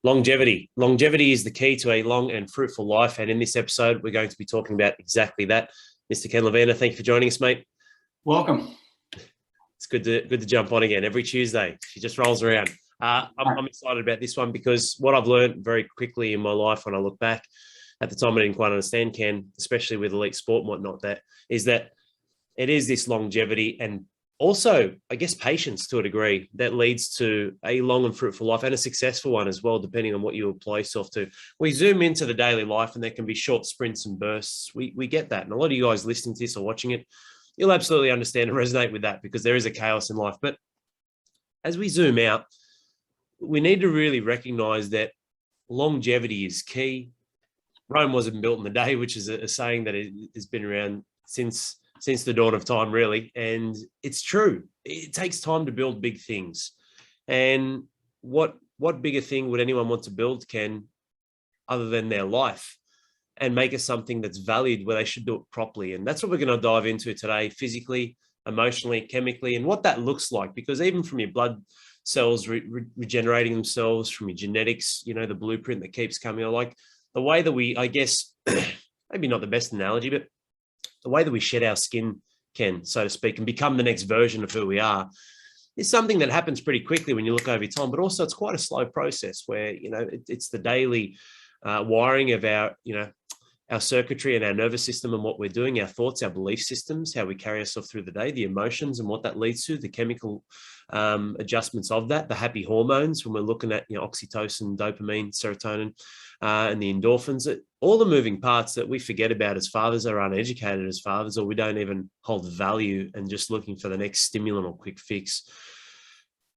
Longevity. Longevity is the key to a long and fruitful life. And in this episode, we're going to be talking about exactly that. Mr. Ken Levina, thank you for joining us, mate. Welcome. It's good to jump on again every Tuesday. She just rolls around. I'm excited about this one because what I've learned very quickly in my life when I look back, at the time I didn't quite understand, Ken, especially with elite sport and whatnot, that it is this longevity and also, I guess, patience to a degree that leads to a long and fruitful life and a successful one as well, depending on what you apply yourself to. We zoom into the daily life and there can be short sprints and bursts. We get that. And a lot of you guys listening to this or watching it, you'll absolutely understand and resonate with that because there is a chaos in life. But as we zoom out, we need to really recognize that longevity is key. Rome wasn't built in a day, which is a saying that has been around since the dawn of time, really. And it's true. It takes time to build big things. And what bigger thing would anyone want to build, Ken, other than their life, and make it something that's valued where they should do it properly? And that's what we're going to dive into today, physically, emotionally, chemically, and what that looks like. Because even from your blood cells regenerating themselves, from your genetics, the blueprint that keeps coming, like the way that we, I guess, maybe not the best analogy, but the way that we shed our skin, Ken, so to speak, and become the next version of who we are is something that happens pretty quickly when you look over time, but also it's quite a slow process where, it's the daily wiring of our circuitry and our nervous system and what we're doing, our thoughts, our belief systems, how we carry ourselves through the day, the emotions and what that leads to, the chemical adjustments of that, the happy hormones when we're looking at oxytocin, dopamine, serotonin, and the endorphins, all the moving parts that we forget about as fathers or uneducated as fathers, or we don't even hold value and just looking for the next stimulant or quick fix.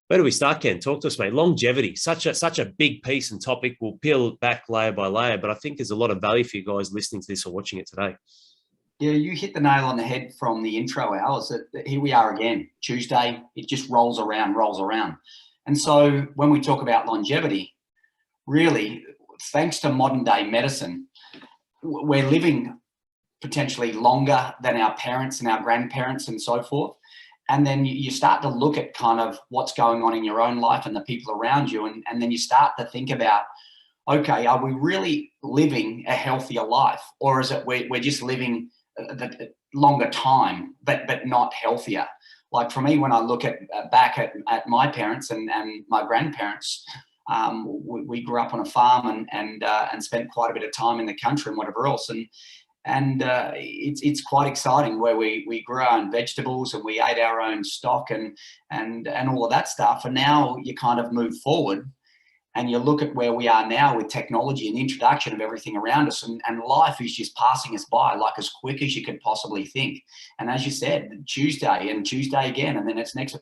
Where do we start, Ken? Talk to us, mate. Longevity, such a big piece and topic. We'll peel it back layer by layer, but I think there's a lot of value for you guys listening to this or watching it today. Yeah, you hit the nail on the head from the intro, Al. That here we are again, Tuesday. It just rolls around. And so when we talk about longevity, really, thanks to modern day medicine, we're living potentially longer than our parents and our grandparents and so forth. And then you start to look at kind of what's going on in your own life and the people around you. And then you start to think about, okay, are we really living a healthier life? Or is it we're just living the longer time, but not healthier? Like for me, when I look back at my parents and my grandparents, we grew up on a farm and spent quite a bit of time in the country and whatever else. And it's quite exciting where we grew our own vegetables and we ate our own stock and all of that stuff. And now you kind of move forward and you look at where we are now with technology and the introduction of everything around us, and life is just passing us by like as quick as you could possibly think. And as you said, Tuesday again, and then it's next.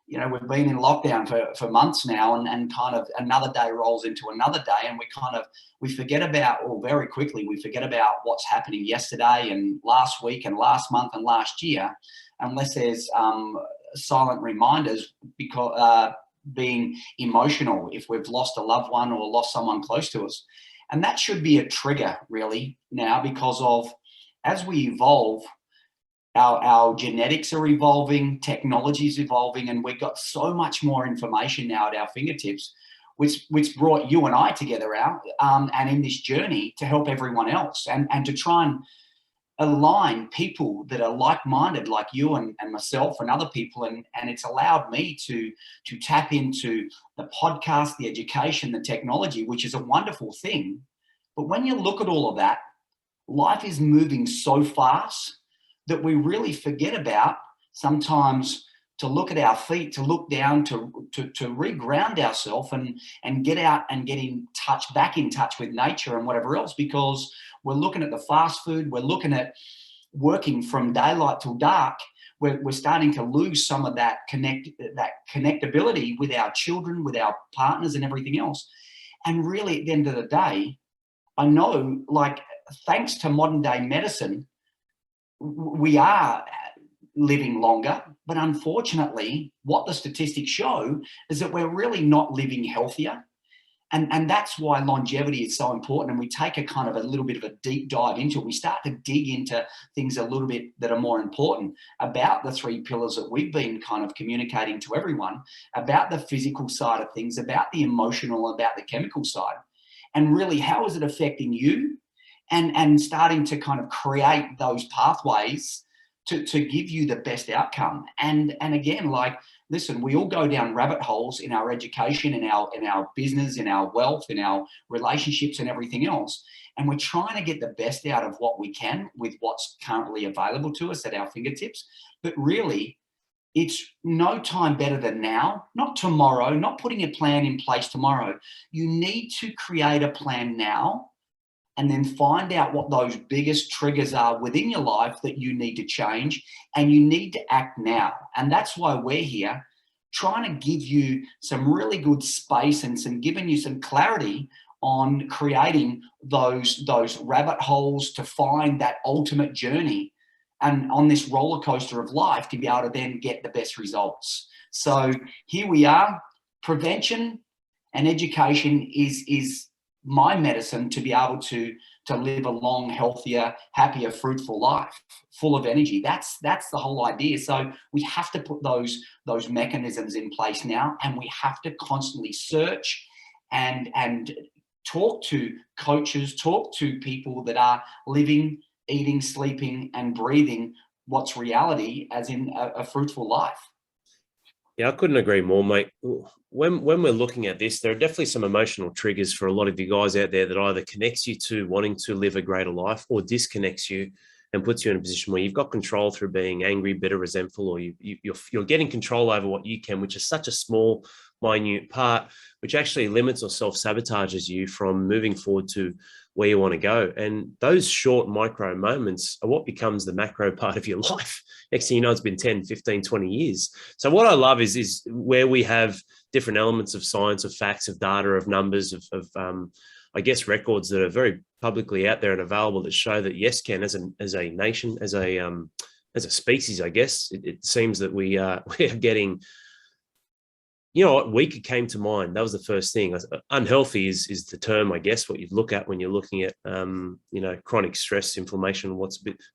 We've been in lockdown for months now, and kind of another day rolls into another day, and we forget about, or very quickly, we forget about what's happening yesterday and last week and last month and last year, unless there's silent reminders because being emotional if we've lost a loved one or lost someone close to us. And that should be a trigger really now, because of as we evolve, our genetics are evolving, technology is evolving, and we've got so much more information now at our fingertips, which brought you and I together out and in this journey to help everyone else and to try and align people that are like-minded, like you and myself and other people. And it's allowed me to tap into the podcast, the education, the technology, which is a wonderful thing. But when you look at all of that, life is moving so fast that we really forget about sometimes to look at our feet, to look down, to reground ourselves and get out and get back in touch with nature and whatever else, because we're looking at the fast food, we're looking at working from daylight till dark. We're starting to lose some of that connectability with our children, with our partners and everything else. And really at the end of the day, I know, like, thanks to modern day medicine, we are living longer, but unfortunately, what the statistics show is that we're really not living healthier. And that's why longevity is so important. And we take a kind of a little bit of a deep dive into it. We start to dig into things a little bit that are more important about the 3 pillars that we've been kind of communicating to everyone, about the physical side of things, about the emotional, about the chemical side. And really, how is it affecting you? And starting to kind of create those pathways to give you the best outcome. And again, like, listen, we all go down rabbit holes in our education, in our business, in our wealth, in our relationships and everything else. And we're trying to get the best out of what we can with what's currently available to us at our fingertips. But really, it's no time better than now, not tomorrow, not putting a plan in place tomorrow. You need to create a plan now, and then find out what those biggest triggers are within your life that you need to change, and you need to act now. And that's why we're here, trying to give you some really good space and giving you some clarity on creating those rabbit holes to find that ultimate journey, and on this roller coaster of life to be able to then get the best results. So here we are. Prevention and education is my medicine to be able to live a long, healthier, happier, fruitful life, full of energy. That's the whole idea. So we have to put those mechanisms in place now, and we have to constantly search and talk to coaches, talk to people that are living, eating, sleeping, and breathing what's reality, as in a fruitful life. Yeah, I couldn't agree more, mate. When we're looking at this, there are definitely some emotional triggers for a lot of you guys out there that either connects you to wanting to live a greater life, or disconnects you and puts you in a position where you've got control through being angry, bitter, resentful, or you're getting control over what you can, which is such a small, minute part, which actually limits or self-sabotages you from moving forward to where you want to go. And those short micro moments are what becomes the macro part of your life. Next thing you know, it's been 10, 15, 20 years. So what I love is where we have different elements of science, of facts, of data, of numbers, of I guess, records that are very publicly out there and available that show that yes, Ken, as a nation, as a species, I guess, it seems that we are getting, you know what, weaker came to mind. That was the first thing. Unhealthy is the term, I guess, what you'd look at when you're looking at, chronic stress, inflammation,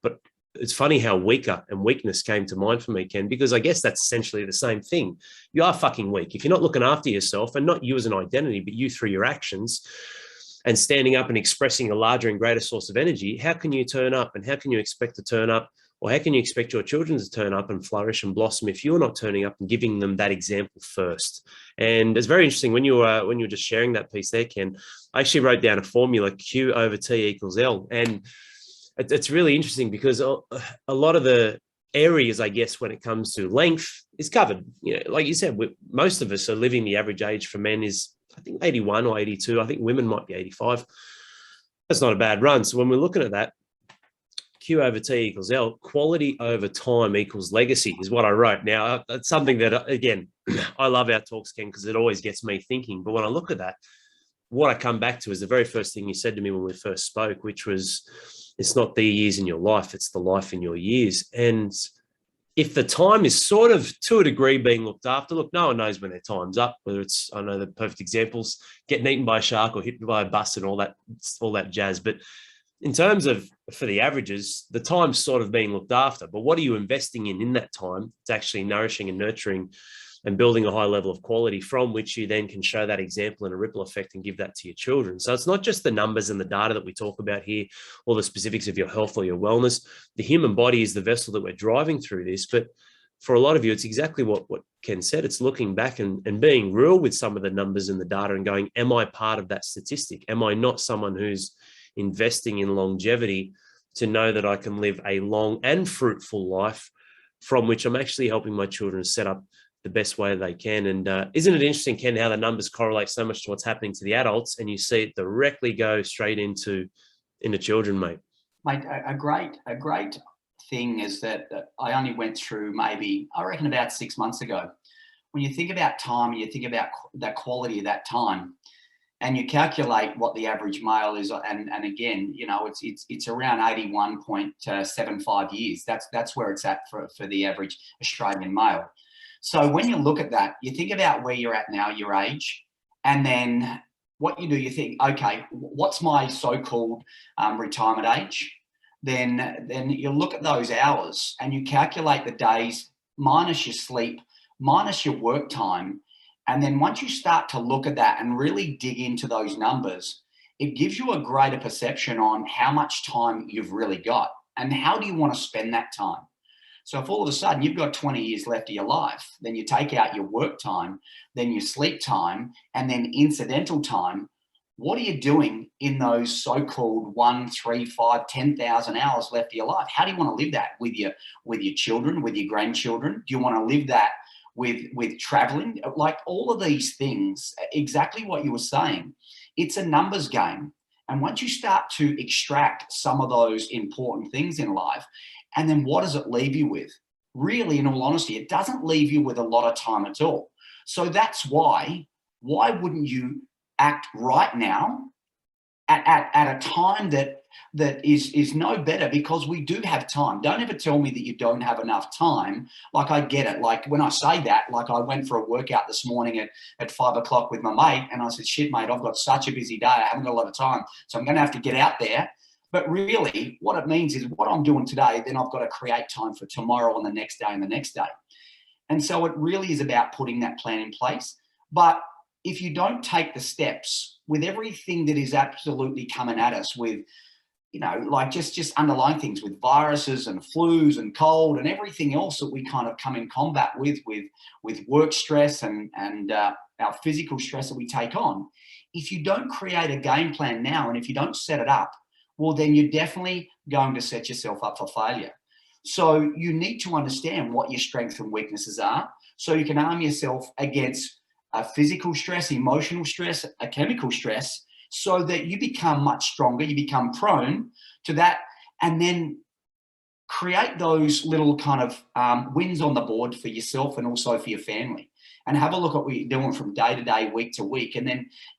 but it's funny how weaker and weakness came to mind for me, Ken, because I guess that's essentially the same thing. You are fucking weak. If you're not looking after yourself, and not you as an identity, but you through your actions and standing up and expressing a larger and greater source of energy, how can you turn up, and how can you expect to turn up? Or how can you expect your children to turn up and flourish and blossom if you're not turning up and giving them that example first? And it's very interesting when you were just sharing that piece there, Ken. I actually wrote down a formula: Q over T equals L, and it's really interesting because a lot of the areas, I guess, when it comes to length is covered. You know, like you said, most of us are living. The average age for men is, I think, 81 or 82. I think women might be 85. That's not a bad run. So when we're looking at that, Q over T equals L, quality over time equals legacy is what I wrote. Now, that's something that, again, I love our talks, Ken, because it always gets me thinking. But when I look at that, what I come back to is the very first thing you said to me when we first spoke, which was, it's not the years in your life, it's the life in your years. And if the time is sort of, to a degree, being looked after, look, no one knows when their time's up, whether it's, I know the perfect examples, getting eaten by a shark or hit by a bus and all that jazz. But in terms of, for the averages, the time's sort of being looked after. But what are you investing in that time? It's actually nourishing and nurturing and building a high level of quality from which you then can show that example and a ripple effect and give that to your children. So it's not just the numbers and the data that we talk about here, or the specifics of your health or your wellness. The human body is the vessel that we're driving through this. But for a lot of you, it's exactly what Ken said. It's looking back and being real with some of the numbers and the data and going, am I part of that statistic? Am I not someone who's investing in longevity to know that I can live a long and fruitful life from which I'm actually helping my children set up the best way they can? And isn't it interesting, Ken, how the numbers correlate so much to what's happening to the adults, and you see it directly go straight into children, mate? Mate, a great thing is that I only went through maybe, I reckon, about 6 months ago. When you think about time and you think about that quality of that time, and you calculate what the average male is, and again, you know, it's around 81.75 years. That's where it's at for the average Australian male. So when you look at that, you think about where you're at now, your age, and then what you do, you think, okay, what's my so-called retirement age? Then you look at those hours and you calculate the days minus your sleep, minus your work time. And then once you start to look at that and really dig into those numbers, it gives you a greater perception on how much time you've really got and how do you want to spend that time. So if all of a sudden you've got 20 years left of your life, then you take out your work time, then your sleep time, and then incidental time. What are you doing in those so-called 1, 3, 5, 10,000 hours left of your life? How do you want to live that with your children, with your grandchildren? Do you want to live that with traveling? Like all of these things, exactly what you were saying. It's a numbers game. And once you start to extract some of those important things in life, and then what does it leave you with? Really, in all honesty, it doesn't leave you with a lot of time at all. So that's why wouldn't you act right now at a time that is no better, because we do have time. Don't ever tell me that you don't have enough time. Like, I get it. Like, when I say that, like, I went for a workout this morning at 5 o'clock with my mate, and I said, shit, mate, I've got such a busy day. I haven't got a lot of time. So I'm going to have to get out there. But really, what it means is what I'm doing today, then I've got to create time for tomorrow and the next day and the next day. And so it really is about putting that plan in place. But if you don't take the steps with everything that is absolutely coming at us with, you know, like just underlying things with viruses and flus and cold and everything else that we kind of come in combat with work stress and our physical stress that we take on, if you don't create a game plan now and if you don't set it up, well, then you're definitely going to set yourself up for failure. So you need to understand what your strengths and weaknesses are so you can arm yourself against a physical stress, emotional stress, a chemical stress, so that you become much stronger, you become prone to that, and then create those little kind of wins on the board for yourself and also for your family. And have a look at what you're doing from day to day, week to week, and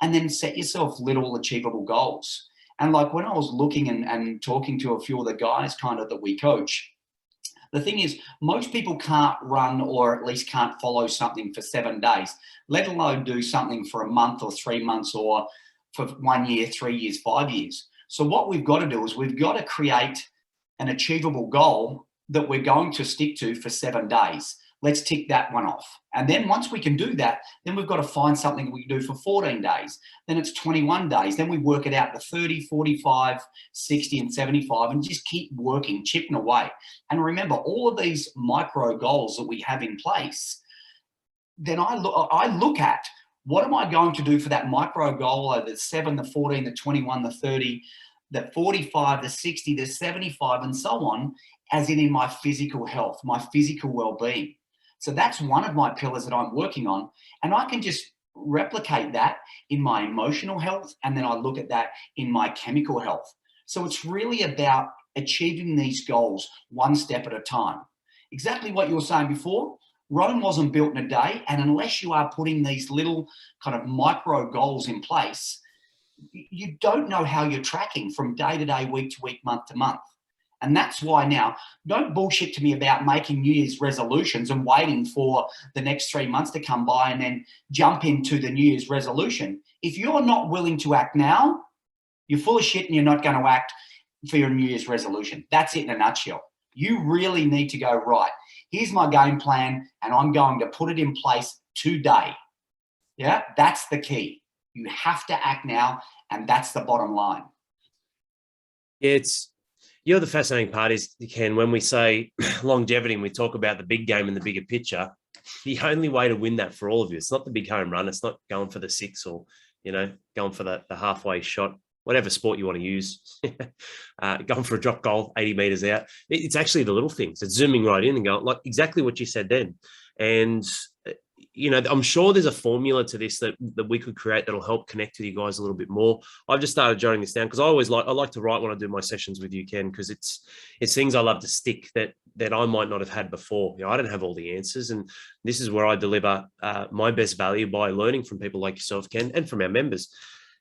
then set yourself little achievable goals. And like when I was looking and talking to a few of the guys kind of that we coach, the thing is, most people can't run or at least can't follow something for 7 days, let alone do something for a month or 3 months or for 1 year, 3 years, 5 years. So what we've got to do is we've got to create an achievable goal that we're going to stick to for 7 days. Let's tick that one off. And then once we can do that, then we've got to find something we can do for 14 days. Then it's 21 days. Then we work it out to 30, 45, 60, and 75 and just keep working, chipping away. And remember, all of these micro goals that we have in place, then I look at what am I going to do for that micro goal, the 7, the 14, the 21, the 30, the 45, the 60, the 75, and so on, as in my physical health, my physical well-being. So that's one of my pillars that I'm working on. And I can just replicate that in my emotional health. And then I look at that in my chemical health. So it's really about achieving these goals one step at a time. Exactly what you were saying before. Rome wasn't built in a day. And unless you are putting these little kind of micro goals in place, you don't know how you're tracking from day to day, week to week, month to month. And that's why now, don't bullshit to me about making New Year's resolutions and waiting for the next 3 months to come by and then jump into the New Year's resolution. If you're not willing to act now, you're full of shit and you're not going to act for your New Year's resolution. That's it in a nutshell. You really need to go, right, here's my game plan and I'm going to put it in place today. Yeah, that's the key. You have to act now, and that's the bottom line. You're the fascinating part is, Ken, when we say longevity and we talk about the big game and the bigger picture, the only way to win that for all of you, it's not the big home run. It's not going for the 6 or, going for the halfway shot, whatever sport you want to use, going for a drop goal, 80 meters out. It's actually the little things. It's zooming right in and going, like exactly what you said then. And, I'm sure there's a formula to this that we could create that'll help connect with you guys a little bit more. I've just started jotting this down because I like to write when I do my sessions with you, Ken, because it's things I love to stick that I might not have had before. I don't have all the answers, and this is where I deliver my best value by learning from people like yourself, Ken, and from our members.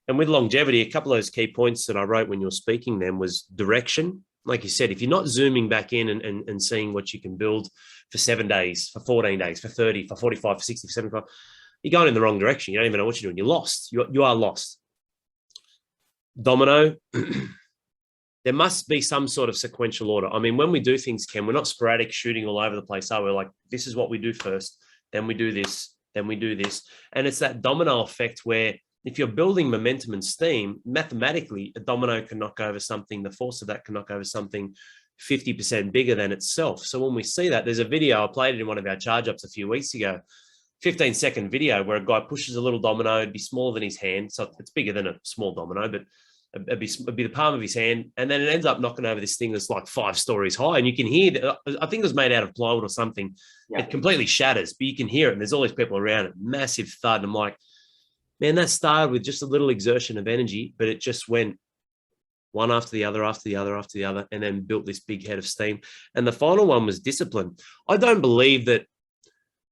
And with longevity, a couple of those key points that I wrote when you were speaking then was direction. Like you said, if you're not zooming back in and seeing what you can build for 7 days, for 14 days, for 30, for 45, for 60, for 75, you're going in the wrong direction. You don't even know what you're doing. You're lost. You are lost. domino, there must be some sort of sequential order. I mean, when we do things, Ken, we're not sporadic shooting all over the place. We're like, this is what we do first, then we do this, then we do this. And it's that domino effect where if you're building momentum and steam, mathematically, a domino can knock over something. The force of that can knock over something 50% bigger than itself. So when we see that, there's a video, I played it in one of our charge ups a few weeks ago, 15-second video where a guy pushes a little domino. It'd be smaller than his hand. So it's bigger than a small domino, but it'd be the palm of his hand. And then it ends up knocking over this thing that's like 5 stories high. And you can hear that, I think it was made out of plywood or something. Yeah. It completely shatters, but you can hear it. And there's all these people around it, massive thud. And I'm like, man, that started with just a little exertion of energy, but it just went one after the other, after the other, after the other, and then built this big head of steam. And the final one was discipline. I don't believe that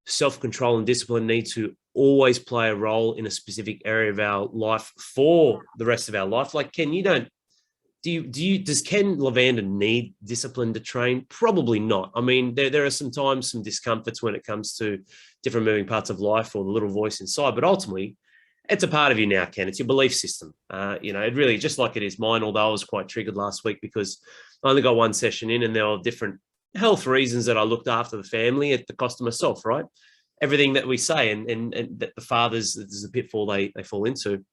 self-control and discipline need to always play a role in a specific area of our life for the rest of our life. Like, Ken, does Ken Levander need discipline to train? Probably not. I mean, there are sometimes some discomforts when it comes to different moving parts of life or the little voice inside, but ultimately it's a part of you now, Ken. It's your belief system. It really, just like it is mine, although I was quite triggered last week because I only got one session in and there were different health reasons that I looked after the family at the cost of myself, right? Everything that we say and that the fathers, there's a pitfall they fall into.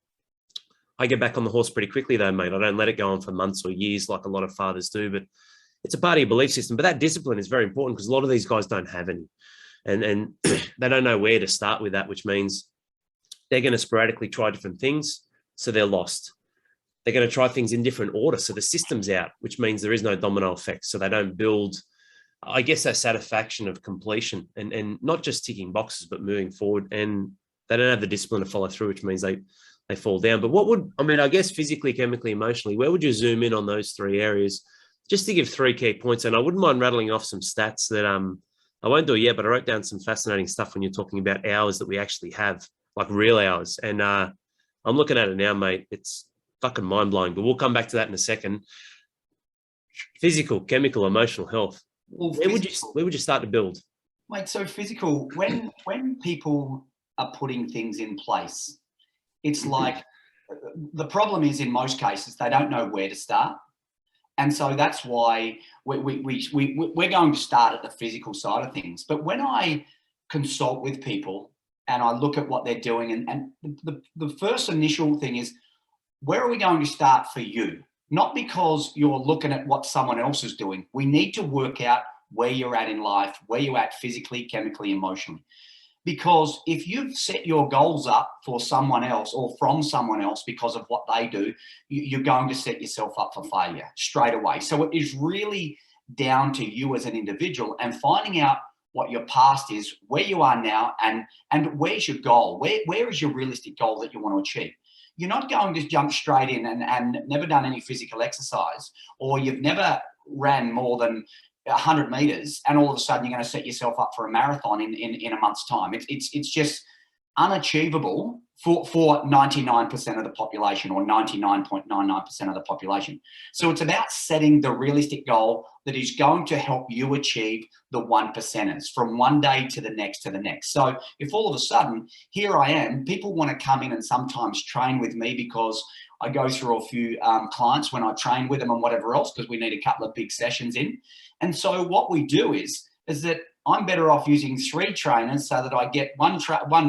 I get back on the horse pretty quickly though, mate. I don't let it go on for months or years like a lot of fathers do, but it's a part of your belief system. But that discipline is very important because a lot of these guys don't have any. And they don't know where to start with that, which means they're going to sporadically try different things, so they're lost. They're going to try things in different order, so the system's out, which means there is no domino effect, so they don't build, I guess, that satisfaction of completion and not just ticking boxes, but moving forward. And they don't have the discipline to follow through, which means they fall down. But I guess physically, chemically, emotionally, where would you zoom in on those 3 areas? Just to give 3 key points, and I wouldn't mind rattling off some stats that I won't do it yet, but I wrote down some fascinating stuff when you're talking about hours that we actually have, like real hours. And I'm looking at it now, mate. It's fucking mind-blowing, but we'll come back to that in a second. Physical, chemical, emotional health. Well, where would you start to build? Mate, so physical, when people are putting things in place, it's like the problem is in most cases they don't know where to start. And so that's why we're going to start at the physical side of things. But when I consult with people and I look at what they're doing, and the first initial thing is, where are we going to start for you? Not because you're looking at what someone else is doing. We need to work out where you're at in life, where you're at physically, chemically, emotionally. Because if you've set your goals up for someone else or from someone else because of what they do, you're going to set yourself up for failure straight away. So it is really down to you as an individual and finding out what your past is, where you are now, and where's your goal? Where is your realistic goal that you want to achieve? You're not going to jump straight in and never done any physical exercise, or you've never ran more than 100 meters, and all of a sudden you're going to set yourself up for a marathon in a month's time. It's just unachievable for 99% of the population, or 99.99% of the population. So it's about setting the realistic goal that is going to help you achieve the 1%ers from one day to the next to the next. So if all of a sudden here I am, people want to come in and sometimes train with me because I go through a few clients when I train with them and whatever else, because we need a couple of big sessions in. And so what we do is that I'm better off using 3 trainers so that I get one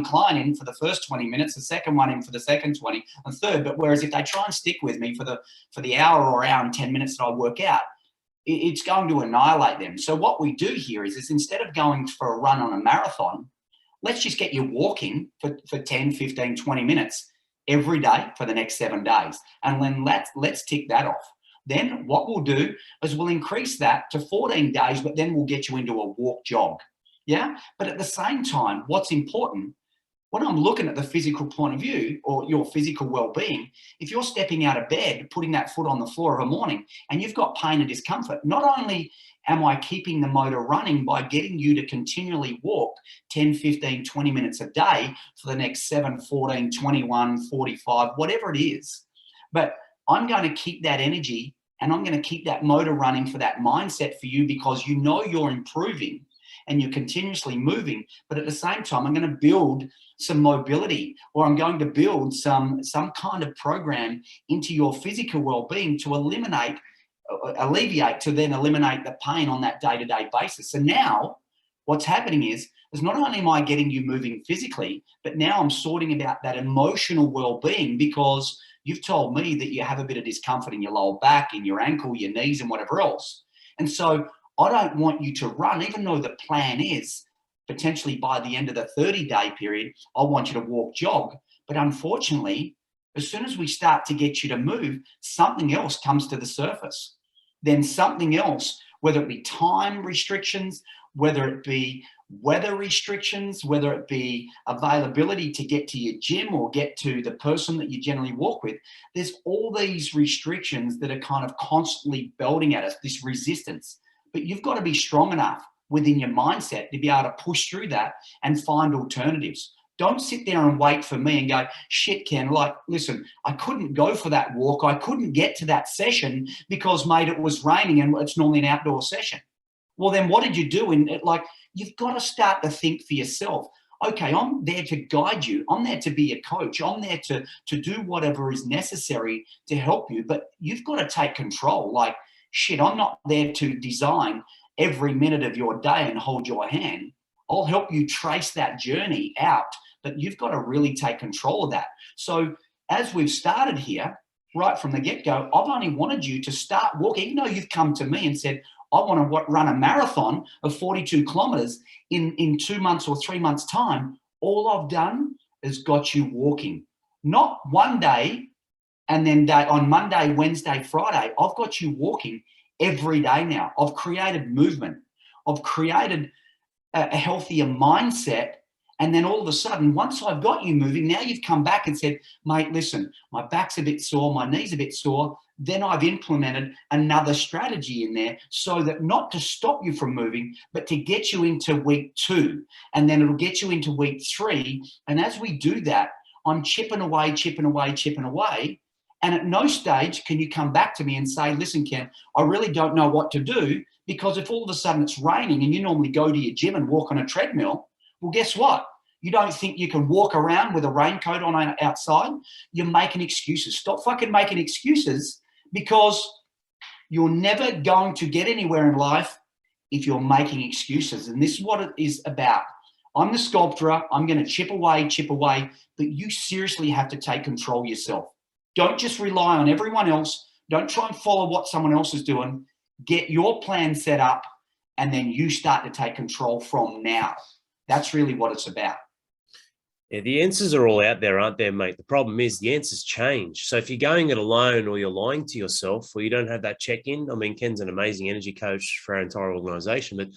client in for the first 20 minutes, the second one in for the second 20, and third. But whereas if they try and stick with me for the hour or hour and 10 minutes that I work out, it's going to annihilate them. So what we do here is instead of going for a run on a marathon, let's just get you walking for 10, 15, 20 minutes every day for the next 7 days. And then let's tick that off. Then what we'll do is we'll increase that to 14 days, but then we'll get you into a walk jog. Yeah. But at the same time, what's important, when I'm looking at the physical point of view or your physical well-being, if you're stepping out of bed, putting that foot on the floor of a morning and you've got pain and discomfort, not only am I keeping the motor running by getting you to continually walk 10, 15, 20 minutes a day for the next 7, 14, 21, 45, whatever it is, but I'm going to keep that energy and I'm going to keep that motor running for that mindset for you, because you know you're improving and you're continuously moving, but at the same time, I'm going to build some mobility, or I'm going to build some kind of program into your physical well-being to alleviate to then eliminate the pain on that day-to-day basis. So now what's happening is not only am I getting you moving physically, but now I'm sorting about that emotional well-being, because you've told me that you have a bit of discomfort in your lower back, in your ankle, your knees, and whatever else. And so I don't want you to run, even though the plan is potentially by the end of the 30-day period, I want you to walk, jog. But unfortunately, as soon as we start to get you to move, something else comes to the surface. Then something else, whether it be time restrictions, whether it be weather restrictions, whether it be availability to get to your gym or get to the person that you generally walk with, there's all these restrictions that are kind of constantly belting at us, this resistance. But you've got to be strong enough within your mindset to be able to push through that and find alternatives. Don't sit there and wait for me and go, shit, Ken, like, listen, I couldn't go for that walk. I couldn't get to that session because, mate, it was raining and it's normally an outdoor session. Well, then what did you do? You've got to start to think for yourself. Okay, I'm there to guide you. I'm there to be a coach. I'm there to do whatever is necessary to help you, but you've got to take control. Like, shit, I'm not there to design every minute of your day and hold your hand. I'll help you trace that journey out, but you've got to really take control of that. So as we've started here, right from the get-go, I've only wanted you to start walking, even though you've come to me and said, I want to run a marathon of 42 kilometers in 2 months or 3 months' time. All I've done is got you walking. Not one day and then on Monday, Wednesday, Friday. I've got you walking every day now. I've created movement. I've created a healthier mindset. And then all of a sudden, once I've got you moving, now you've come back and said, mate, listen, my back's a bit sore, my knee's a bit sore. Then I've implemented another strategy in there so that not to stop you from moving, but to get you into week 2. And then it'll get you into week 3. And as we do that, I'm chipping away. And at no stage can you come back to me and say, listen, Ken, I really don't know what to do, because if all of a sudden it's raining and you normally go to your gym and walk on a treadmill, well, guess what? You don't think you can walk around with a raincoat on outside? You're making excuses. Stop fucking making excuses, because you're never going to get anywhere in life if you're making excuses. And this is what it is about. I'm the sculptor. I'm going to chip away, but you seriously have to take control yourself. Don't just rely on everyone else. Don't try and follow what someone else is doing. Get your plan set up, and then you start to take control from now. That's really what it's about. Yeah, the answers are all out there, aren't there, mate? The problem is the answers change. So if you're going it alone, or you're lying to yourself, or you don't have that check-in, I mean, Ken's an amazing energy coach for our entire organization, but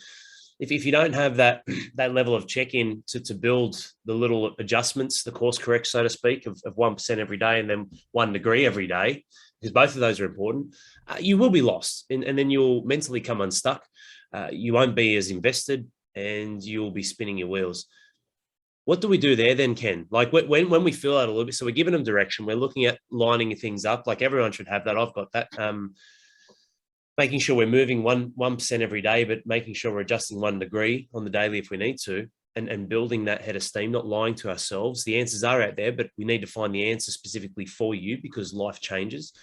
if you don't have that level of check-in to build the little adjustments, the course correct, so to speak, of 1% every day and then 1 degree every day, because both of those are important, you will be lost, and then you'll mentally come unstuck. You won't be as invested, and you'll be spinning your wheels. What do we do there then, Ken? Like when we feel out a little bit, so we're giving them direction, we're looking at lining things up, like everyone should have that. I've got that. Making sure we're moving 1% every day, but making sure we're adjusting 1 degree on the daily if we need to, and building that head of steam, not lying to ourselves. The answers are out there, but we need to find the answer specifically for you, because life changes.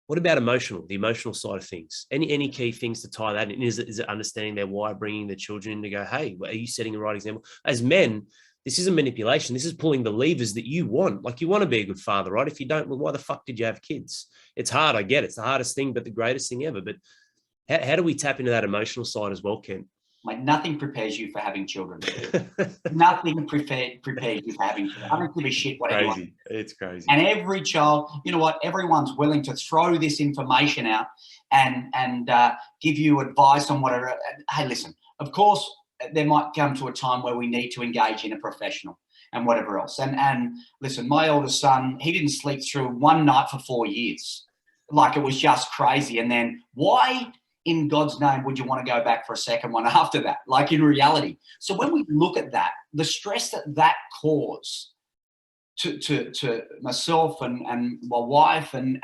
What about the emotional side of things? Any key things to tie that in? Is it understanding their why, bringing the children in to go, hey, are you setting the right example? As men, this isn't manipulation. This is pulling the levers that you want. Like, you want to be a good father, right? If you don't, well, why the fuck did you have kids? It's hard. I get it. It's the hardest thing, but the greatest thing ever. But how do we tap into that emotional side as well, Ken? Like, nothing prepares you for having children. Nothing prepares you for having children. I don't give a shit what anyone. Crazy. It's crazy. And every child, you know what? Everyone's willing to throw this information out and give you advice on whatever. Hey, listen. Of course, there might come to a time where we need to engage in a professional and whatever else. And listen, my oldest son, he didn't sleep through one night for 4 years. Like, it was just crazy. And then why in God's name would you want to go back for a second one after that? Like, in reality. So when we look at that, the stress that caused to myself and my wife and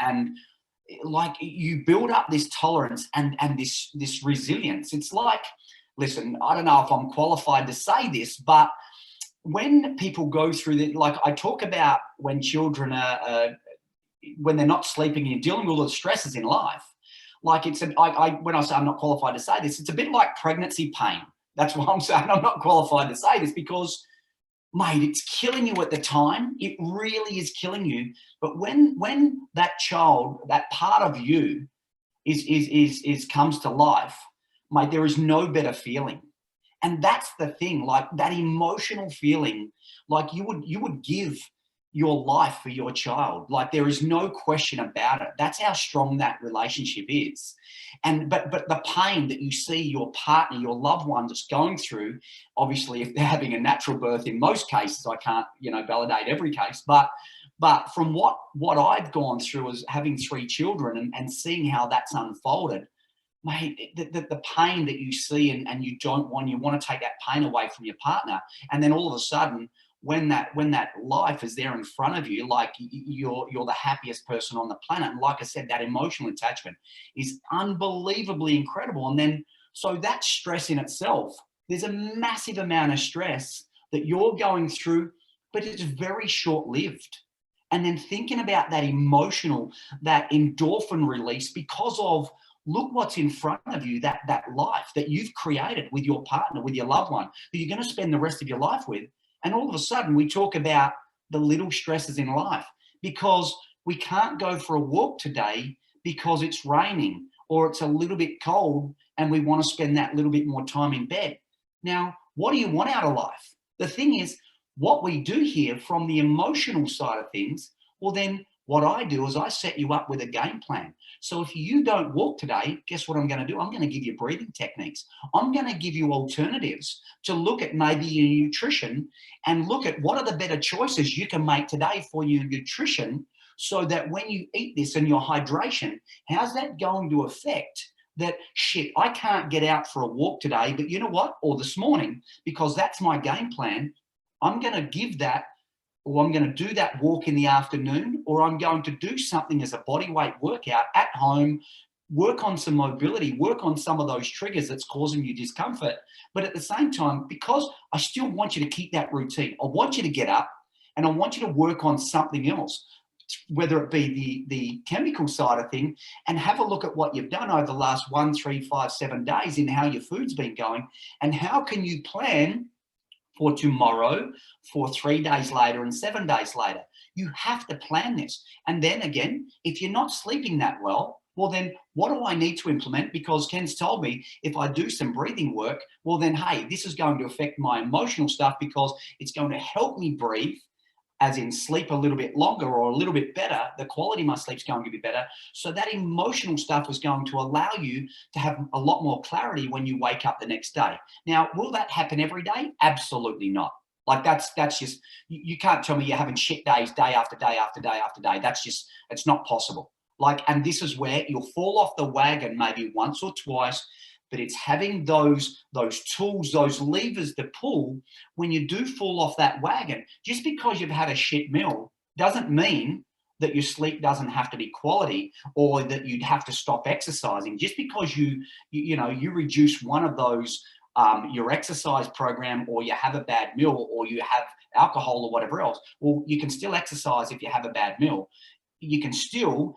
like, you build up this tolerance and this resilience. It's like listen, I don't know if I'm qualified to say this, but when people go through the, like I talk about when children are, when they're not sleeping and you're dealing with all the stresses in life, like it's, when I say I'm not qualified to say this, it's a bit like pregnancy pain. That's why I'm saying I'm not qualified to say this, because mate, it's killing you at the time. It really is killing you. But when that child, that part of you is comes to life, mate, there is no better feeling. And that's the thing, like that emotional feeling, like you would give your life for your child. Like there is no question about it. That's how strong that relationship is. And but the pain that you see your partner, your loved one that's going through, obviously if they're having a natural birth, in most cases, I can't, validate every case, but from what I've gone through as having 3 children and seeing how that's unfolded, mate, the pain that you see and you want to take that pain away from your partner. And then all of a sudden, when that life is there in front of you, like you're the happiest person on the planet. And like I said, that emotional attachment is unbelievably incredible. And then, so that stress in itself, there's a massive amount of stress that you're going through, but it's very short-lived. And then thinking about that emotional, that endorphin release because of, look what's in front of you, that life that you've created with your partner, with your loved one, who you're going to spend the rest of your life with. And all of a sudden we talk about the little stresses in life, because we can't go for a walk today because it's raining or it's a little bit cold and we want to spend that little bit more time in bed. Now, what do you want out of life? The thing is, what we do here from the emotional side of things, well then what I do is I set you up with a game plan. So if you don't walk today, guess what I'm going to do? I'm going to give you breathing techniques. I'm going to give you alternatives to look at maybe your nutrition and look at what are the better choices you can make today for your nutrition, so that when you eat this and your hydration, how's that going to affect that? Shit, I can't get out for a walk today, but you know what? Or this morning, because that's my game plan, I'm going to give that, or I'm going to do that walk in the afternoon, or I'm going to do something as a body weight workout at home, work on some mobility, work on some of those triggers that's causing you discomfort. But at the same time, because I still want you to keep that routine, I want you to get up and I want you to work on something else, whether it be the chemical side of thing, and have a look at what you've done over the last 1, 3, 5, 7 days in how your food's been going, and how can you plan for tomorrow, for 3 days later and 7 days later. You have to plan this. And then again, if you're not sleeping that well, then what do I need to implement? Because Ken's told me if I do some breathing work, well then, hey, this is going to affect my emotional stuff because it's going to help me breathe, as in sleep a little bit longer or a little bit better. The quality of my sleep's going to be better. So that emotional stuff is going to allow you to have a lot more clarity when you wake up the next day. Now, will that happen every day? Absolutely not. Like that's just, you can't tell me you're having shit days day after day after day after day. That's just, it's not possible. Like, and this is where you'll fall off the wagon maybe once or twice, but it's having those tools, those levers to pull when you do fall off that wagon. Just because you've had a shit meal doesn't mean that your sleep doesn't have to be quality, or that you'd have to stop exercising. Just because you reduce one of those, your exercise program, or you have a bad meal, or you have alcohol or whatever else, well, you can still exercise if you have a bad meal. You can still,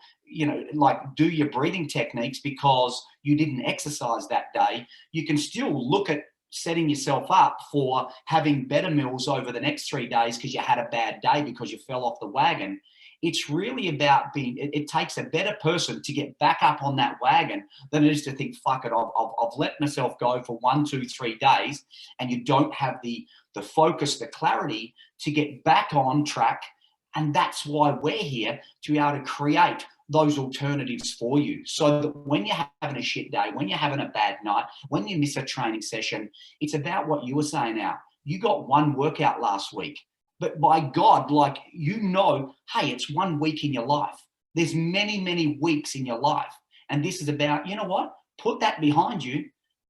like do your breathing techniques because you didn't exercise that day. You can still look at setting yourself up for having better meals over the next 3 days because you had a bad day because you fell off the wagon. It's really about it takes a better person to get back up on that wagon than it is to think, fuck it, I've let myself go for 1, 2, 3 days, and you don't have the focus, the clarity to get back on track. And that's why we're here, to be able to create those alternatives for you, so that when you're having a shit day, when you're having a bad night, when you miss a training session, it's about what you were saying now. You got one workout last week, but by God, like, hey, it's 1 week in your life. There's many, many weeks in your life. And this is about, you know what? Put that behind you.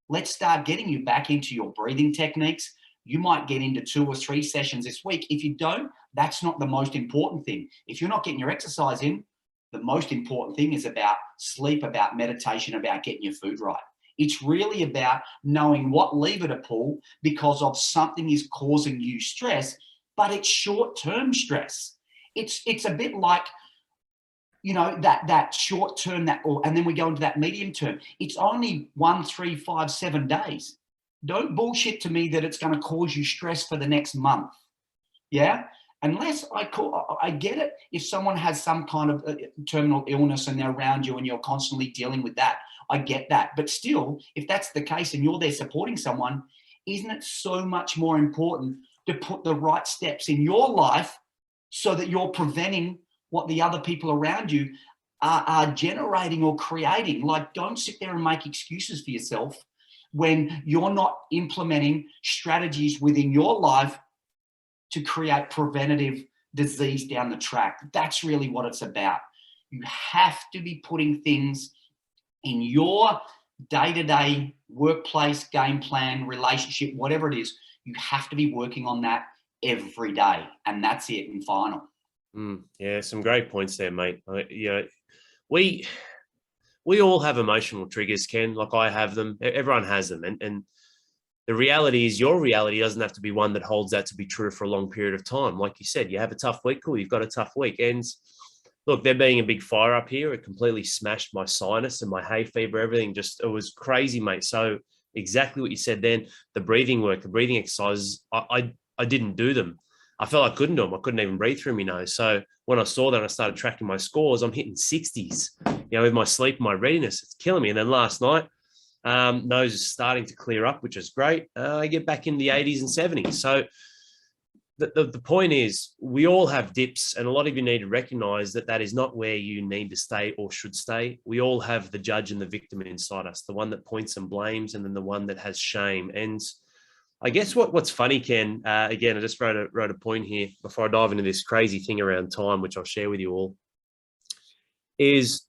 Let's start getting you back into your breathing techniques. You might get into 2 or 3 sessions this week. If you don't, that's not the most important thing. If you're not getting your exercise in, the most important thing is about sleep, about meditation, about getting your food right. It's really about knowing what lever to pull because of something is causing you stress, but it's short-term stress. It's a bit like, you know, that short term, and then we go into that medium term. It's only 1, 3, 5, 7 days. Don't bullshit to me that it's going to cause you stress for the next month. Yeah. Unless I get it. If someone has some kind of terminal illness and they're around you and you're constantly dealing with that, I get that. But still, if that's the case and you're there supporting someone, isn't it so much more important to put the right steps in your life so that you're preventing what the other people around you are generating or creating? Like, don't sit there and make excuses for yourself when you're not implementing strategies within your life to create preventative disease down the track. That's really what it's about. You have to be putting things in your day-to-day workplace, game plan, relationship, whatever it is. You have to be working on that every day. And that's it and final. Yeah, some great points there, mate. We all have emotional triggers, Ken. Like, I have them. Everyone has them. And the reality is, your reality doesn't have to be one that holds that to be true for a long period of time. Like you said, you have a tough week. Cool, you've got a tough week. And look, there being a big fire up here, it completely smashed my sinus and my hay fever, everything. It was crazy, mate. So exactly what you said then, the breathing work, the breathing exercises, I didn't do them. I felt I couldn't do them. I couldn't even breathe through my nose. So when I saw that and I started tracking my scores, I'm hitting 60s, with my sleep, my readiness, it's killing me. And then last night, nose is starting to clear up, which is great. I get back in the 80s and 70s. So the point is, we all have dips, and a lot of you need to recognize that that is not where you need to stay or should stay. We all have the judge and the victim inside us, the one that points and blames, and then the one that has shame. And I guess what's funny, Ken, again, I just wrote a point here before I dive into this crazy thing around time, which I'll share with you all, is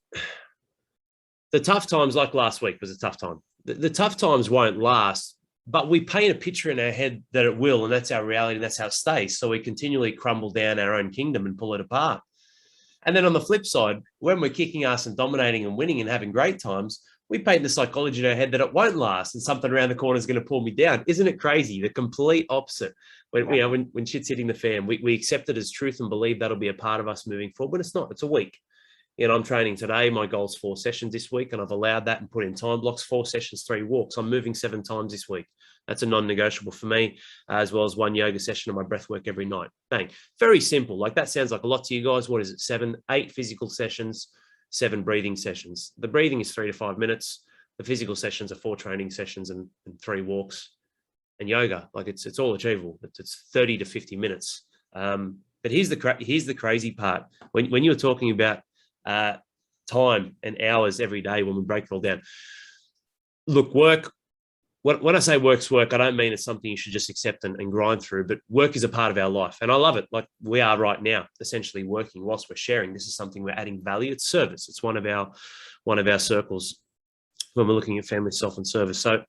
the tough times, like last week was a tough time. The tough times won't last, but we paint a picture in our head that it will, and that's our reality, and that's how it stays. So we continually crumble down our own kingdom and pull it apart. And then on the flip side, when we're kicking ass and dominating and winning and having great times, we paint the psychology in our head that it won't last and something around the corner is going to pull me down. Isn't it crazy? The complete opposite. When shit's hitting the fan, we accept it as truth and believe that'll be a part of us moving forward, but it's not. It's a week. I'm training today. My goal's 4 sessions this week, and I've allowed that and put in time blocks, 4 sessions, 3 walks. I'm moving 7 times this week. That's a non-negotiable for me, as well as 1 yoga session and my breath work every night. Bang. Very simple. Like, that sounds like a lot to you guys. What is it? 7, 8 physical sessions, 7 breathing sessions. The breathing is 3 to 5 minutes. The physical sessions are 4 training sessions and 3 walks. And yoga, like, it's all achievable. It's 30 to 50 minutes. But here's the crazy part. When you were talking about time and hours every day, when we break it all down, look, work, when I say work's work, I don't mean it's something you should just accept and grind through, but work is a part of our life. And I love it. Like, we are right now essentially working whilst we're sharing. This is something we're adding value. It's service. It's one of our circles when we're looking at family, self, and service. So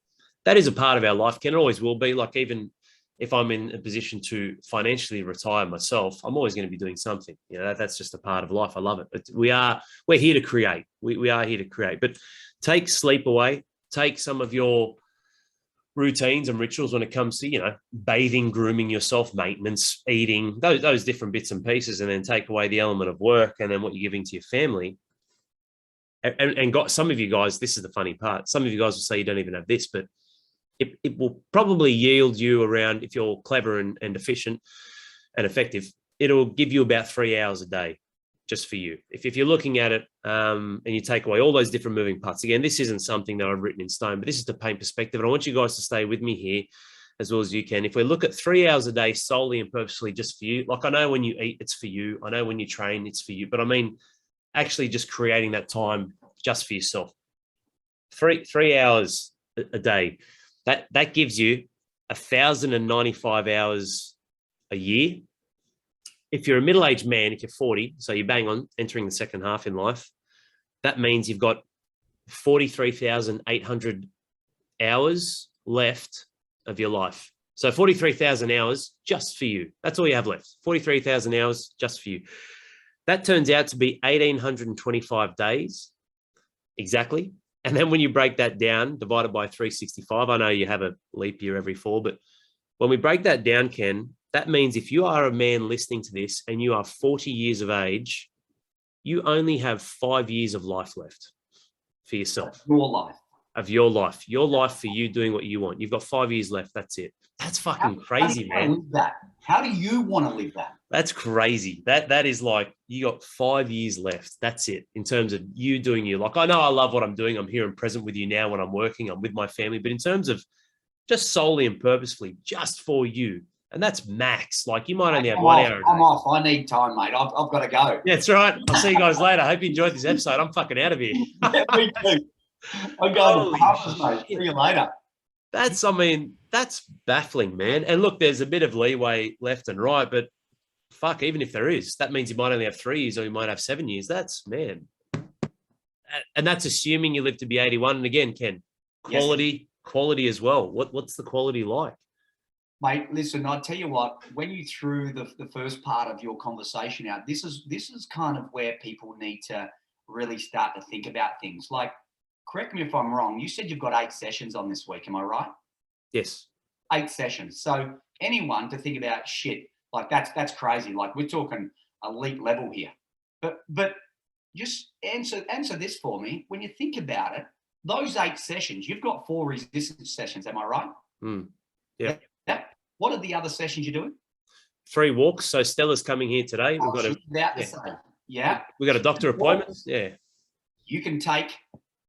that is a part of our life. Ken, it always will be. Like, even if I'm in a position to financially retire myself, I'm always going to be doing something. That's just a part of life. I love it. But we're here to create. We are here to create. But take sleep away. Take some of your routines and rituals when it comes to, bathing, grooming yourself, maintenance, eating, those different bits and pieces, and then take away the element of work and then what you're giving to your family. And got some of you guys, this is the funny part. Some of you guys will say you don't even have this, but it will probably yield you around, if you're clever and efficient and effective, it'll give you about 3 hours a day just for you. If you're looking at it and you take away all those different moving parts, again, this isn't something that I've written in stone, but this is to paint perspective. And I want you guys to stay with me here as well as you can. If we look at 3 hours a day solely and purposely just for you, like, I know when you eat, it's for you. I know when you train, it's for you. But I mean, actually just creating that time just for yourself. 3 hours a day. That gives you 1,095 hours a year. If you're a middle-aged man, if you're 40, so you're bang on entering the second half in life, that means you've got 43,800 hours left of your life. So 43,000 hours just for you. That's all you have left. 43,000 hours just for you. That turns out to be 1,825 days exactly. And then when you break that down, divided by 365, I know you have a leap year every 4, but when we break that down, Ken, that means if you are a man listening to this and you are 40 years of age, you only have 5 years of life left for yourself. Your life. Of your life for you doing what you want. You've got 5 years left. That's it. That's fucking crazy, man. How do you want to live that? That's crazy. That is like, you got 5 years left. That's it. In terms of you doing you. Like, I know I love what I'm doing. I'm here and present with you now when I'm working. I'm with my family. But in terms of just solely and purposefully, just for you, and that's max. Like, you might only have 1 hour a day. I'm off. I need time, mate. I've got to go. Yeah, that's right. I'll see you guys later. I hope you enjoyed this episode. I'm fucking out of here. Yeah, me too. I'm going to Bahamas, mate. See you later. That's baffling, man. And look, there's a bit of leeway left and right, but fuck, even if there is, that means you might only have 3 years or you might have 7 years. That's, man. And that's assuming you live to be 81. And again, Ken, quality as well. What's the quality like? Mate, listen, I'll tell you what, when you threw the first part of your conversation out, this is kind of where people need to really start to think about things. Like, correct me if I'm wrong, you said you've got 8 sessions on this week, am I right? Yes. 8 sessions. So anyone to think about shit, like that's crazy. Like, we're talking elite level here. But just answer this for me. When you think about it, those 8 sessions, you've got 4 resistance sessions, am I right? Yeah. What are the other sessions you're doing? 3 walks. So Stella's coming here today. We've got a doctor appointment. Yeah. You can take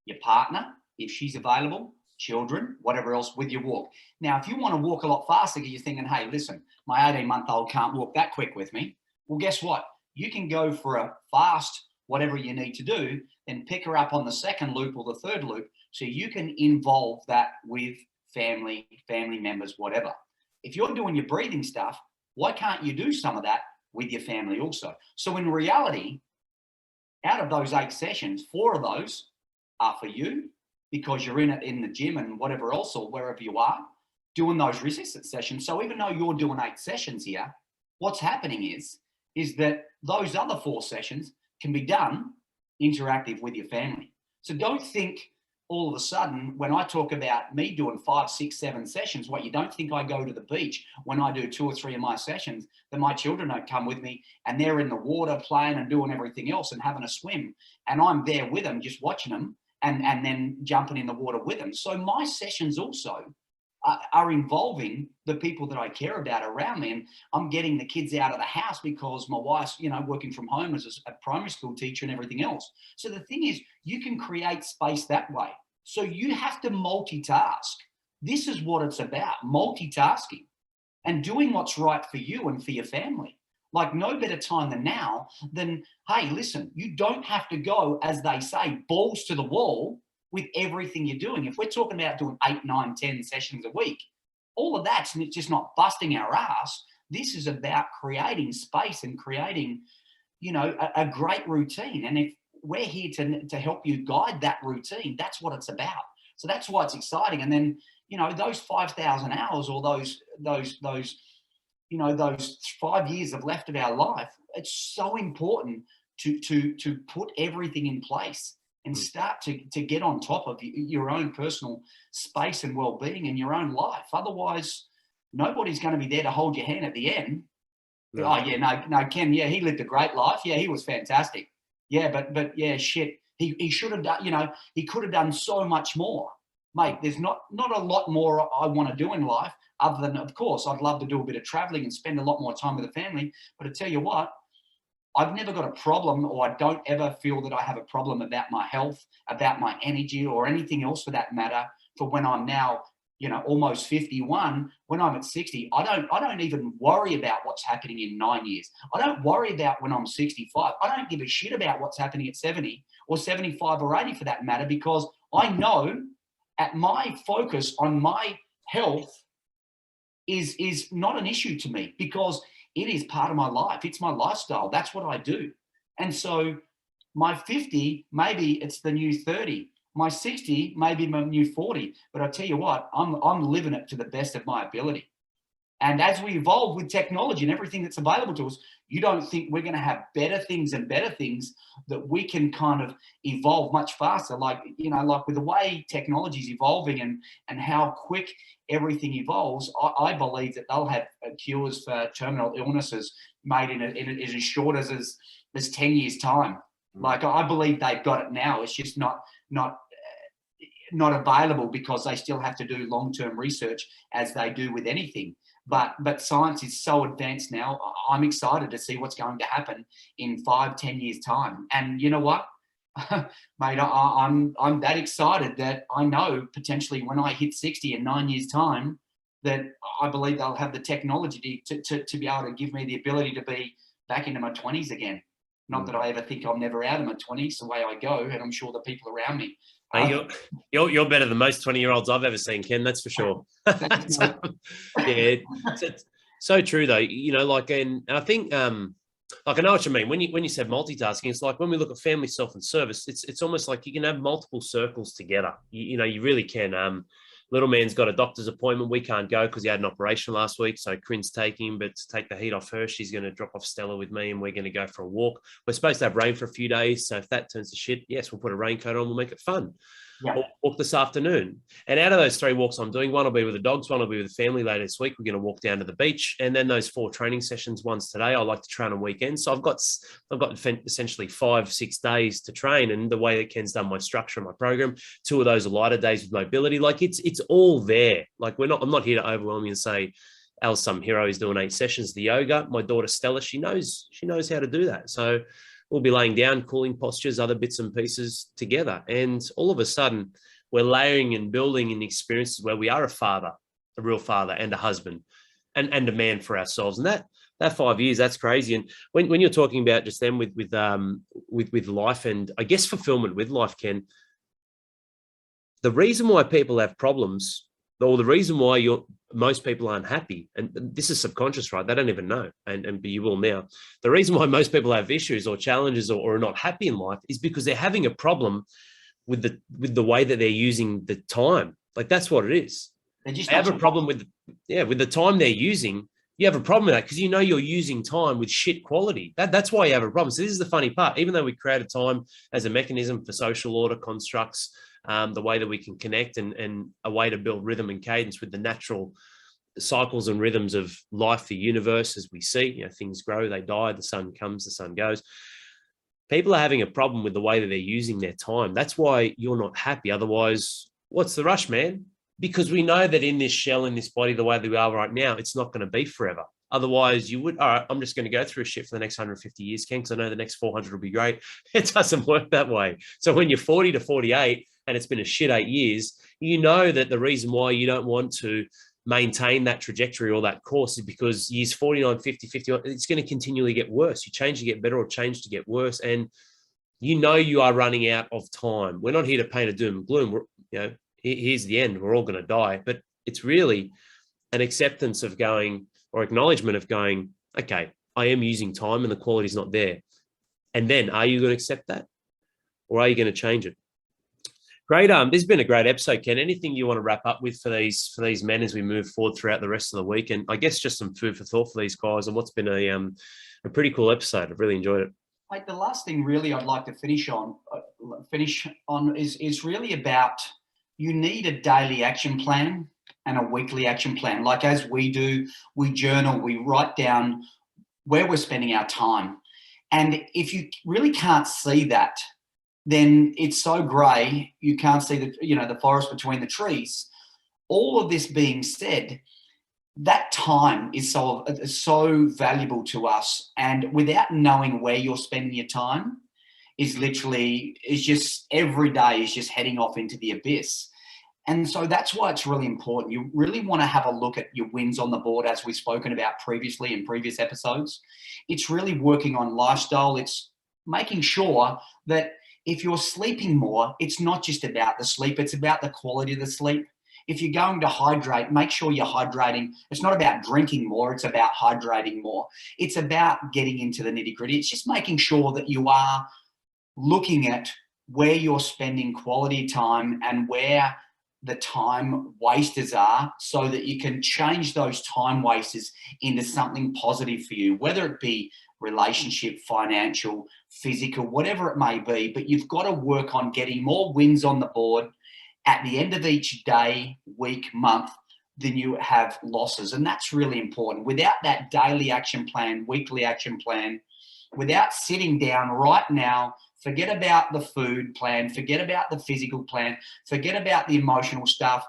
your partner, if she's available, children, whatever else, with your walk. Now, if you want to walk a lot faster, you're thinking, hey, listen, my 18-month-old can't walk that quick with me. Well, guess what? You can go for a fast, whatever you need to do, then pick her up on the 2nd loop or the 3rd loop, so you can involve that with family members, whatever. If you're doing your breathing stuff, why can't you do some of that with your family also? So in reality, out of those 8 sessions, 4 of those are for you because you're in the gym and whatever else, or wherever you are doing those resistance sessions. So even though you're doing 8 sessions here, what's happening is that those other 4 sessions can be done interactive with your family. So don't think all of a sudden, when I talk about me doing 5, 6, 7 sessions, what, you don't think I go to the beach when I do 2 or 3 of my sessions, that my children don't come with me and they're in the water playing and doing everything else and having a swim, and I'm there with them, just watching them and then jumping in the water with them. So my sessions also are involving the people that I care about around me, and I'm getting the kids out of the house because my wife's, working from home as a primary school teacher and everything else. So the thing is, you can create space that way. So you have to multitask. This is what it's about, multitasking and doing what's right for you and for your family. Like, no better time than now than, hey, listen, you don't have to go, as they say, balls to the wall with everything you're doing. If we're talking about doing 8, 9, 10 sessions a week, all of that's just not busting our ass. This is about creating space and creating, a great routine. And if we're here to help you guide that routine, that's what it's about. So that's why it's exciting. And then, those 5,000 hours or those 5 years of left of our life, it's so important to put everything in place and start to get on top of your own personal space and well-being in your own life. Otherwise, nobody's going to be there to hold your hand at the end. No. Oh, yeah, no, Ken, yeah, he lived a great life. Yeah, he was fantastic. Yeah, but yeah, shit, he should have done, he could have done so much more. Mate, there's not a lot more I want to do in life, other than, of course, I'd love to do a bit of traveling and spend a lot more time with the family. But I tell you what, I've never got a problem, or I don't ever feel that I have a problem about my health, about my energy, or anything else for that matter, for when I'm now, almost 51. When I'm at 60, I don't even worry about what's happening in 9 years. I don't worry about when I'm 65. I don't give a shit about what's happening at 70 or 75 or 80 for that matter, because I know at my focus on my health is not an issue to me, because it is part of my life. It's my lifestyle. That's what I do. And so my 50, maybe it's the new 30. My 60, maybe my new 40. But I tell you what, I'm living it to the best of my ability. And as we evolve with technology and everything that's available to us, you don't think we're going to have better things and better things that we can kind of evolve much faster? Like, you know, like with the way technology is evolving and how quick everything evolves, I believe that they'll have cures for terminal illnesses made in as short as 10 years time. Like, I believe they've got it now. It's just not available because they still have to do long-term research, as they do with anything. But science is so advanced now. I'm excited to see what's going to happen in 5-10 years time. And you know what, mate, I'm that excited that I know potentially when I hit 60 in 9 years time, that I believe they'll have the technology to be able to give me the ability to be back into my 20s again. Not that I ever think I'm never out of my 20s, the way I go, and I'm sure the people around me. You're better than most 20-year-olds I've ever seen, Ken. That's for sure. Yeah, it's so true though. You know, like, and I think, like, I know what you mean when you said multitasking. It's like when we look at family, self, and service. It's almost like you can have multiple circles together. You know, you really can. Little man's got a doctor's appointment. We can't go because he had an operation last week. So Corinne's taking him, but to take the heat off her, she's going to drop off Stella with me and we're going to go for a walk. We're supposed to have rain for a few days. So if that turns to shit, yes, we'll put a raincoat on. We'll make it fun. Yeah. Walk this afternoon. And out of those 3 walks I'm doing, one will be with the dogs, one will be with the family later this week. We're going to walk down to the beach. And then those 4 training sessions, one's today. I like to train on weekends. So I've got essentially 5-6 days to train. And the way that Ken's done my structure and my program, 2 of those are lighter days with mobility. Like it's all there. Like I'm not here to overwhelm you and say, Al's some hero, he's doing 8 sessions. The yoga, my daughter Stella, she knows how to do that. So we'll be laying down, cooling postures, other bits and pieces together. And all of a sudden, we're layering and building in experiences where we are a father, a real father, and a husband, and a man for ourselves. And that 5 years, that's crazy. And when you're talking about just then with life and I guess fulfillment with life, Ken, the reason why people have problems, or the reason why most people aren't happy, and this is subconscious, right? They don't even know, but you will now. The reason why most people have issues or challenges or are not happy in life is because they're having a problem with the way that they're using the time. Like, that's what it is. They have a problem with the time they're using. You have a problem with that because you know you're using time with shit quality. That's why you have a problem. So this is the funny part. Even though we created time as a mechanism for social order constructs, the way that we can connect and a way to build rhythm and cadence with the natural cycles and rhythms of life, the universe, as we see, you know, things grow, they die, the sun comes, the sun goes. People are having a problem with the way that they're using their time. That's why you're not happy. Otherwise, what's the rush, man? Because we know that in this shell, in this body, the way that we are right now, it's not going to be forever. Otherwise, you would, all right, I'm just going to go through a shit for the next 150 years, Ken, because I know the next 400 will be great. It doesn't work that way. So when you're 40 to 48 and it's been a shit 8 years, you know that the reason why you don't want to maintain that trajectory or that course is because years 49, 50, 51, it's going to continually get worse. You change to get better or change to get worse. And you know you are running out of time. We're not here to paint a doom and gloom. Here's the end. We're all going to die. But it's really an acceptance of going, or acknowledgement of going, okay, I am using time and the quality is not there. And then are you going to accept that? Or are you going to change it? Great. This has been a great episode, Ken. Anything you want to wrap up with for these men as we move forward throughout the rest of the week? And I guess just some food for thought for these guys and what's been a pretty cool episode. I've really enjoyed it. Like, the last thing really I'd like to finish on is really about, you need a daily action plan and a weekly action plan. Like, as we do, we journal, we write down where we're spending our time. And if you really can't see that, then it's so grey, you can't see the forest between the trees. All of this being said, that time is so valuable to us. And without knowing where you're spending your time, is just every day is just heading off into the abyss. And so that's why it's really important. You really want to have a look at your wins on the board, as we've spoken about previously in previous episodes. It's really working on lifestyle. It's making sure that if you're sleeping more, it's not just about the sleep, it's about the quality of the sleep. If you're going to hydrate, make sure you're hydrating. It's not about drinking more, it's about hydrating more. It's about getting into the nitty-gritty. It's just making sure that you are looking at where you're spending quality time and where the time wasters are, so that you can change those time wasters into something positive for you, whether it be relationship, financial, physical, whatever it may be. But you've got to work on getting more wins on the board at the end of each day, week, month, than you have losses. And that's really important. Without that daily action plan, weekly action plan, without sitting down right now, forget about the food plan, forget about the physical plan, forget about the emotional stuff.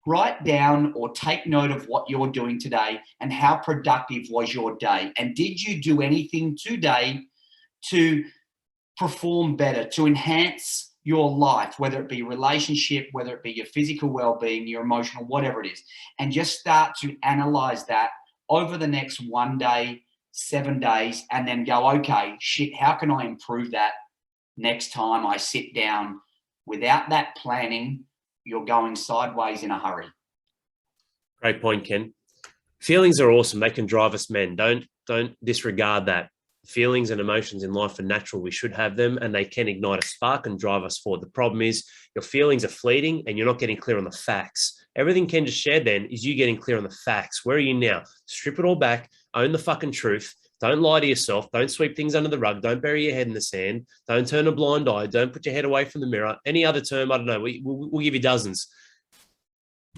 Write down or take note of what you're doing today and how productive was your day. And did you do anything today to perform better, to enhance your life, whether it be relationship, whether it be your physical well-being, your emotional, whatever it is. And just start to analyze that over the next 1 day, 7 days, and then go, okay, shit, how can I improve that next time I sit down? Without that planning, you're going sideways in a hurry. Great point, Ken. Feelings are awesome. They can drive us men. Don't disregard that. Feelings and emotions in life are natural. We should have them, and they can ignite a spark and drive us forward. The problem is your feelings are fleeting and you're not getting clear on the facts. Everything Ken just shared then is you getting clear on the facts. Where are you now? Strip it all back. Own the fucking truth. Don't lie to yourself. Don't sweep things under the rug. Don't bury your head in the sand. Don't turn a blind eye. Don't put your head away from the mirror. Any other term, I don't know. We'll give you dozens.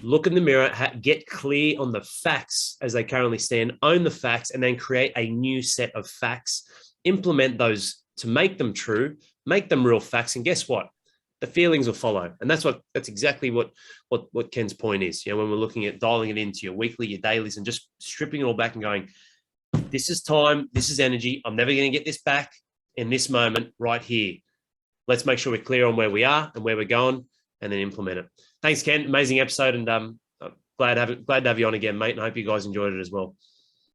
Look in the mirror, get clear on the facts as they currently stand, own the facts, and then create a new set of facts. Implement those to make them true, make them real facts. And guess what? The feelings will follow. And that's exactly what Ken's point is. You know, when we're looking at dialing it into your weekly, your dailies, and just stripping it all back and going, this is time, this is energy. I'm never going to get this back in this moment right here. Let's make sure we're clear on where we are and where we're going, and then implement it. Thanks, Ken. Amazing episode, and glad to have you on again, mate. And I hope you guys enjoyed it as well.